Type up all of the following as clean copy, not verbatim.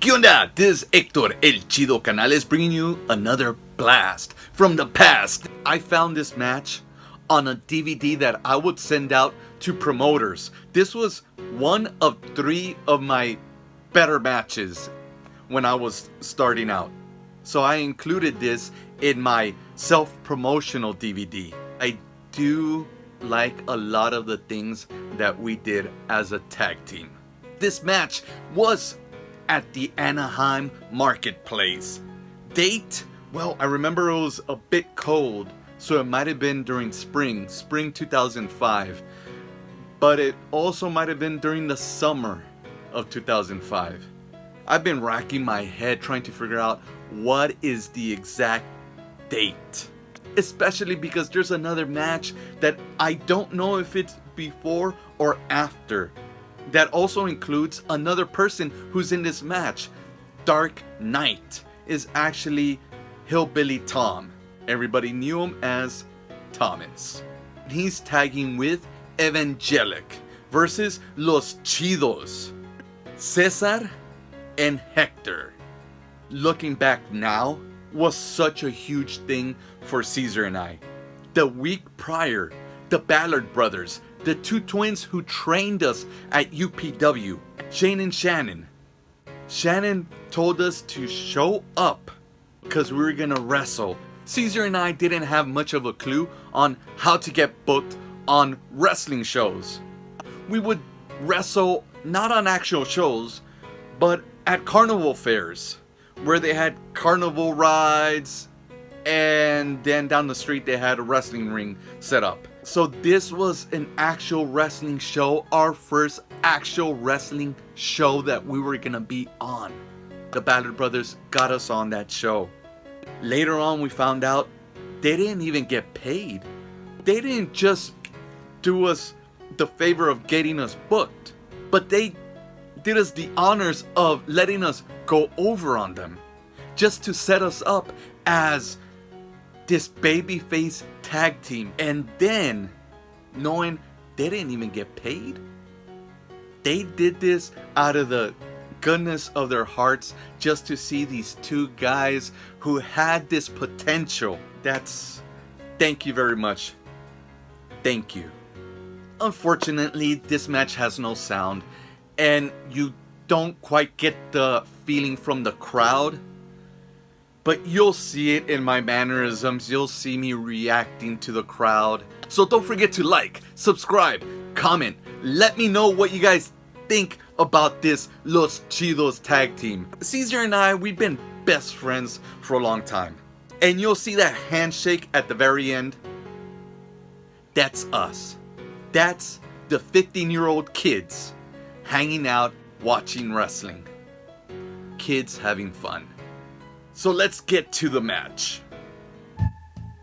¿Qué onda? This is Héctor, El Chido Canales, bringing you another blast from the past. I found this match on a DVD that I would send out to promoters. This was one of 3 of my better matches when I was starting out. So I included this in my self-promotional DVD. I do like a lot of the things that we did as a tag team. This match was at the Anaheim Marketplace. Date? Well, I remember it was a bit cold, so it might have been during spring 2005. But it also might have been during the summer of 2005. I've been racking my head trying to figure out what is the exact date. Especially because there's another match that I don't know if it's before or after. That also includes another person who's in this match. Dark Knight is actually Hillbilly Tom. Everybody knew him as Thomas. He's tagging with Evangelic versus Los Chidos, Cesar and Hector. Looking back now, was such a huge thing for Cesar and I. The week prior, the Ballard brothers, the 2 twins who trained us at UPW, Shane and Shannon. Shannon told us to show up because we were gonna wrestle. Cesar and I didn't have much of a clue on how to get booked on wrestling shows. We would wrestle not on actual shows, but at carnival fairs, where they had carnival rides, and then down the street they had a wrestling ring set up. So this was an actual wrestling show, our first actual wrestling show that we were gonna be on. The Ballard brothers got us on that show. Later on we found out they didn't even get paid. They didn't just do us the favor of getting us booked, but they did us the honors of letting us go over on them, just to set us up as this babyface tag team. And then, knowing they didn't even get paid, they did this out of the goodness of their hearts, just to see these 2 guys who had this potential. Thank you very much. Thank you. Unfortunately, this match has no sound, and you don't quite get the feeling from the crowd. But you'll see it in my mannerisms. You'll see me reacting to the crowd. So don't forget to like, subscribe, comment. Let me know what you guys think about this Los Chidos tag team. Cesar and I, we've been best friends for a long time. And you'll see that handshake at the very end. That's us. That's the 15-year-old kids hanging out watching wrestling. Kids having fun. So let's get to the match.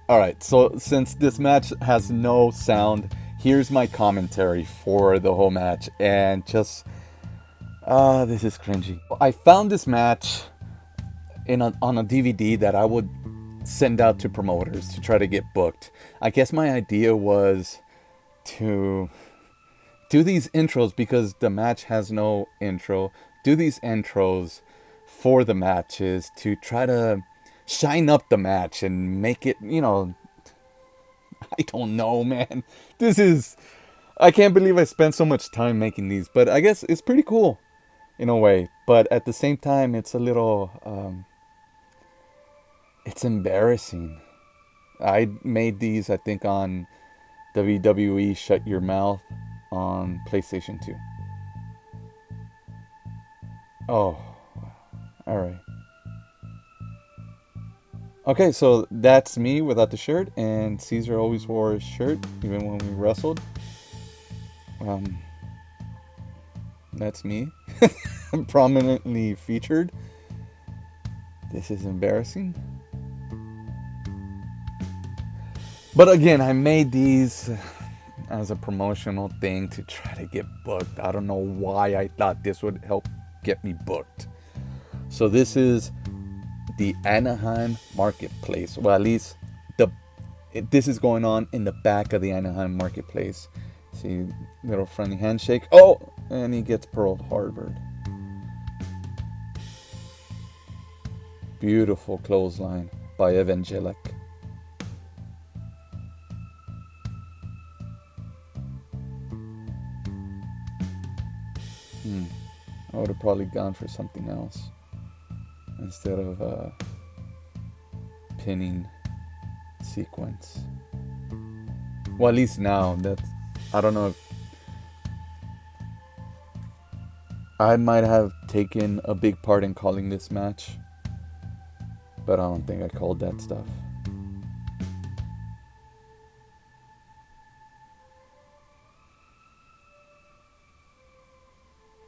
Alright, so since this match has no sound, here's my commentary for the whole match. And just, this is cringy. I found this match on a DVD that I would send out to promoters to try to get booked. I guess my idea was to do these intros because the match has no intro. Do these intros for the matches to try to shine up the match and make it, I don't know, man. I can't believe I spent so much time making these, but I guess it's pretty cool in a way. But at the same time, it's a little, it's embarrassing. I made these, I think, on WWE Shut Your Mouth on PlayStation 2. Oh. Alright. Okay, so that's me without the shirt, and Cesar always wore his shirt, even when we wrestled. That's me. Prominently featured. This is embarrassing. But again, I made these as a promotional thing to try to get booked. I don't know why I thought this would help get me booked. So this is the Anaheim Marketplace. Well, at least this is going on in the back of the Anaheim Marketplace. See, little friendly handshake. Oh, and he gets Pearl Harbor. Beautiful clothesline by Evangelic. I would have probably gone for something else instead of pinning sequence. Well, at least now that I don't know if I might have taken a big part in calling this match, but I don't think I called that stuff.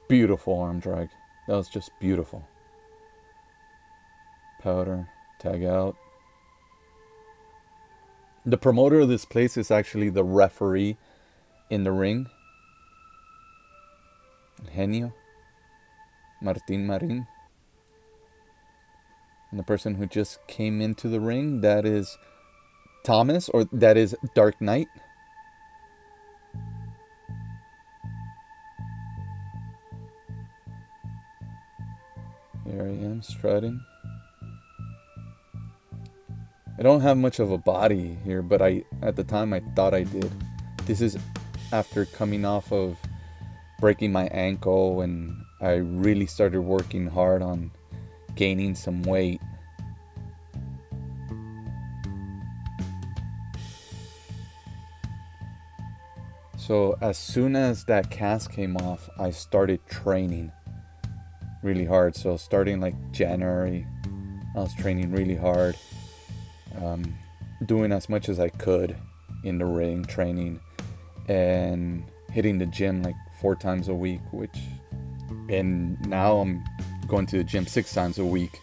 Beautiful arm drag. That was just beautiful. Powder, tag out. The promoter of this place is actually the referee in the ring. Genio. Martin Marin. And the person who just came into the ring, that is Thomas, or that is Dark Knight. Here I am, strutting. I don't have much of a body here, but at the time I thought I did. This is after coming off of breaking my ankle, and I really started working hard on gaining some weight. So as soon as that cast came off, I started training really hard. So starting like January, I was training really hard, doing as much as I could in the ring, training and hitting the gym like 4 times a week, and now I'm going to the gym 6 times a week,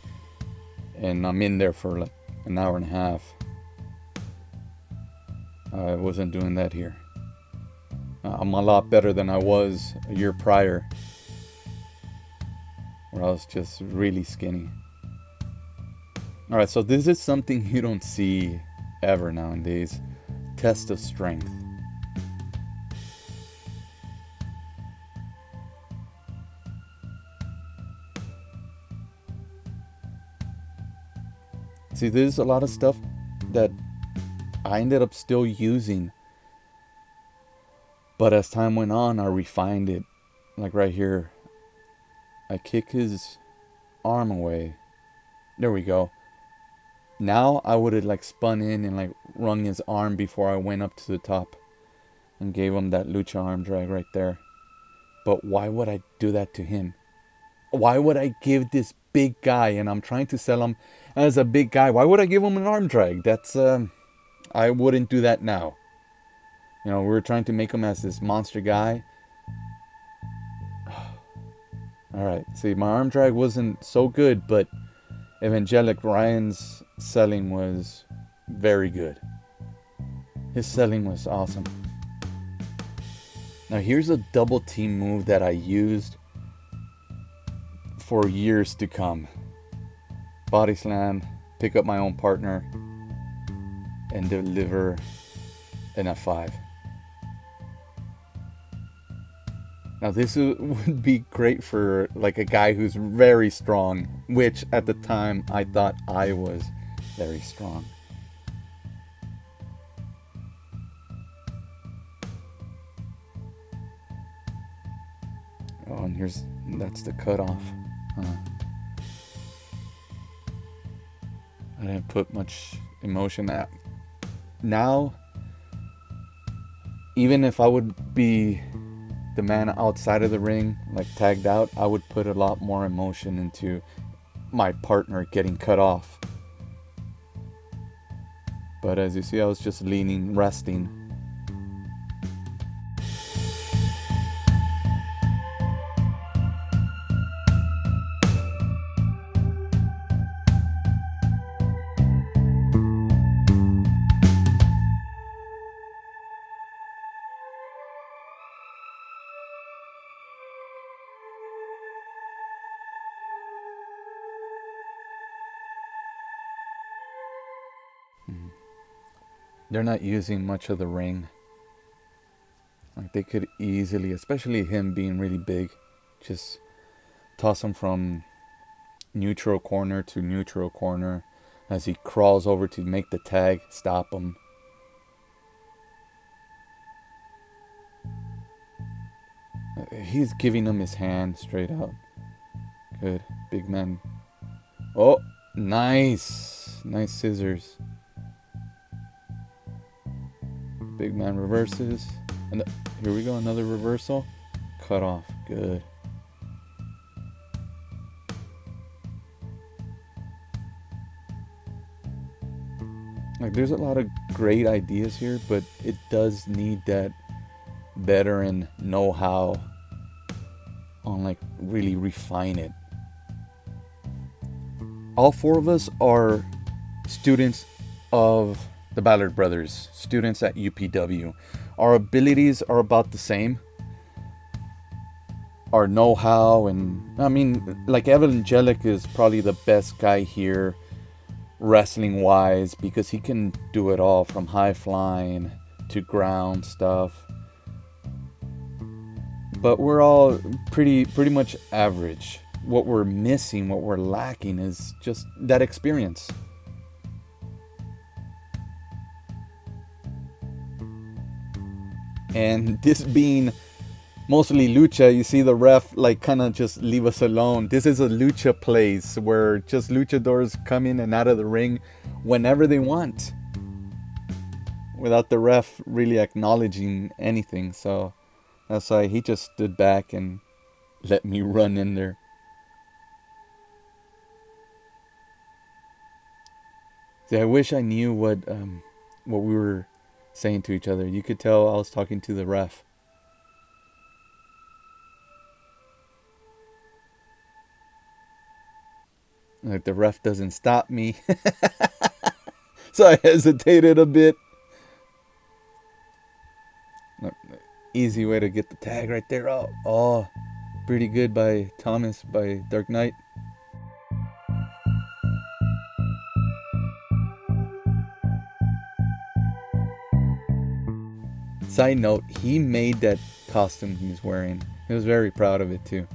and I'm in there for like an hour and a half. I wasn't doing that here. I'm a lot better than I was a year prior, where I was just really skinny. Alright, so this is something you don't see ever nowadays. Test of strength. See, there's a lot of stuff that I ended up still using, but as time went on, I refined it. Like right here, I kick his arm away. There we go. Now I would have like spun in and like wrung his arm before I went up to the top and gave him that lucha arm drag right there. But why would I do that to him? Why would I give this big guy, and I'm trying to sell him as a big guy, why would I give him an arm drag? That's I wouldn't do that now. You know, we're trying to make him as this monster guy. Alright, see, my arm drag wasn't so good, but Evangelic, Ryan's selling was very good. His selling was awesome. Now here's a double team move that I used for years to come. Body slam, pick up my own partner, and deliver an F5. Now this would be great for like a guy who's very strong, which at the time I thought I was very strong. Oh, and that's the cutoff. I didn't put much emotion at. Now, even if I would be the man outside of the ring, like tagged out, I would put a lot more emotion into my partner getting cut off. But as you see, I was just leaning, resting. They're not using much of the ring. Like they could easily, especially him being really big, just toss him from neutral corner to neutral corner as he crawls over to make the tag, stop him. He's giving him his hand straight out. Good. Big man. Oh, nice. Nice scissors. Big man reverses. And here we go. Another reversal. Cut off. Good. Like, there's a lot of great ideas here, but it does need that veteran know-how on, like, really refine it. All four of us are students of the Ballard brothers, students at UPW. Our abilities are about the same. Our know-how, and I mean, like, Evangelic is probably the best guy here wrestling wise, because he can do it all from high flying to ground stuff. But we're all pretty much average. What we're missing, what we're lacking, is just that experience. And this being mostly lucha, you see the ref like kind of just leave us alone. This is a lucha place where just luchadors come in and out of the ring whenever they want, without the ref really acknowledging anything. So that's why he just stood back and let me run in there. See, I wish I knew what we were saying to each other. You could tell I was talking to the ref. Like, the ref doesn't stop me. So I hesitated a bit. Easy way to get the tag right there. Oh, pretty good by Thomas, by Dark Knight. Side note, he made that costume he's wearing. He was very proud of it too.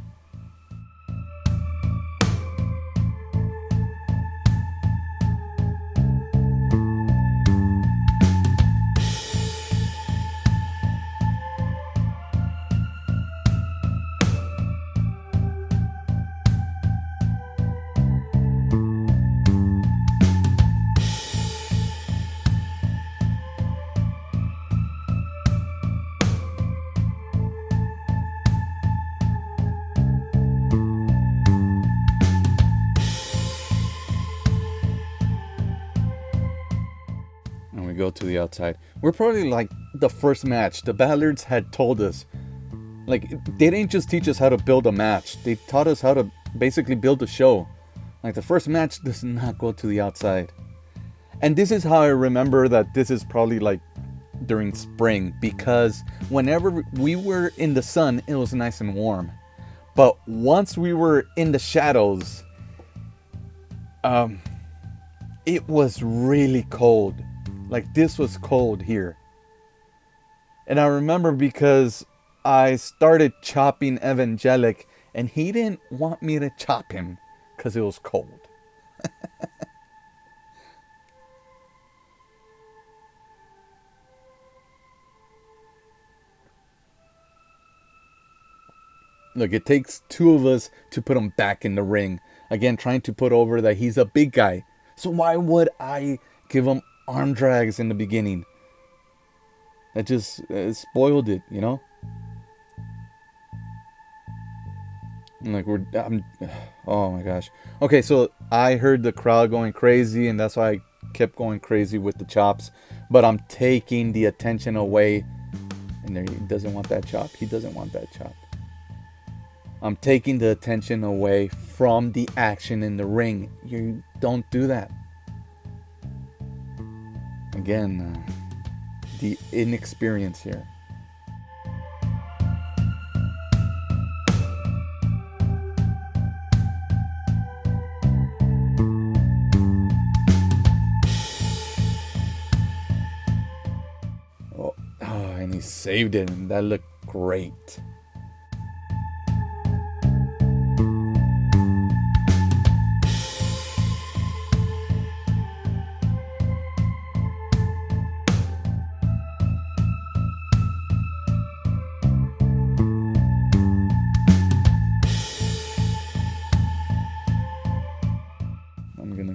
Go to the outside. We're probably like the first match. The Ballards had told us, like, they didn't just teach us how to build a match, they taught us how to basically build a show. Like, the first match does not go to the outside. And this is how I remember that this is probably like during spring, because whenever we were in the sun, it was nice and warm. But once we were in the shadows, it was really cold. Like, this was cold here. And I remember because I started chopping Evangelic, and he didn't want me to chop him because it was cold. Look, it takes two of us to put him back in the ring. Again, trying to put over that he's a big guy. So why would I give him arm drags in the beginning? That just spoiled it, you know? Like, oh my gosh. Okay, so I heard the crowd going crazy, and that's why I kept going crazy with the chops. But I'm taking the attention away. And there, he doesn't want that chop. He doesn't want that chop. I'm taking the attention away from the action in the ring. You don't do that. Again, the inexperience here. Oh, and he saved it, and that looked great.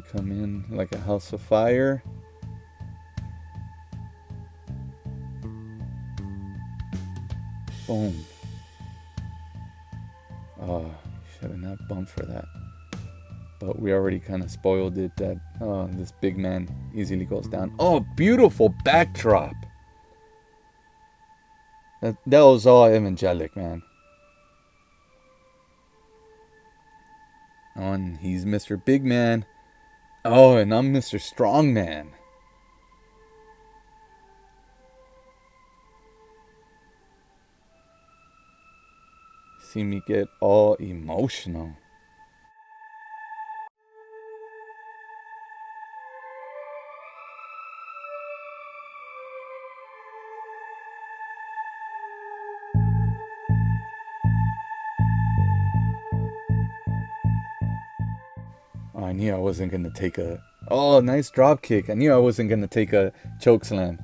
gonna come in like a house of fire. Boom. Oh, should have not bumped for that. But we already kind of spoiled it that this big man easily goes down. Oh, beautiful backdrop. That was all Evangelic, man. Oh, and he's Mr. Big Man. Oh, and I'm Mr. Strong Man. See me get all emotional. Oh, I knew I wasn't going to take a... Oh, nice drop kick. I knew I wasn't going to take a choke slam.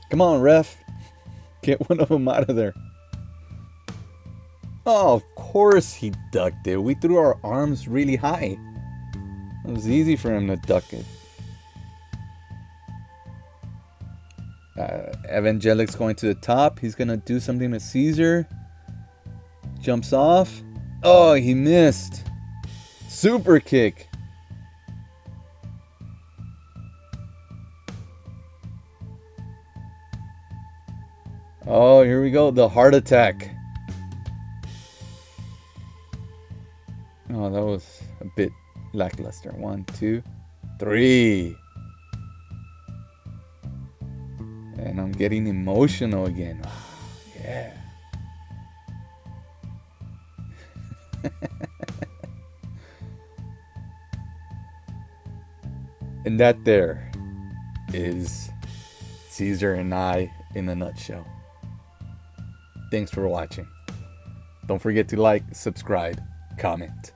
Come on, ref. Get one of them out of there. Oh, of course he ducked it. We threw our arms really high. It was easy for him to duck it. Evangelic's going to the top. He's going to do something to Cesar. Jumps off. Oh, he missed. Super kick. Oh, here we go. The heart attack. Oh, that was a bit lackluster. 1, 2, 3. And I'm getting emotional again. Oh, yeah. And that there is Cesar and I in a nutshell. Thanks for watching. Don't forget to like, subscribe, comment.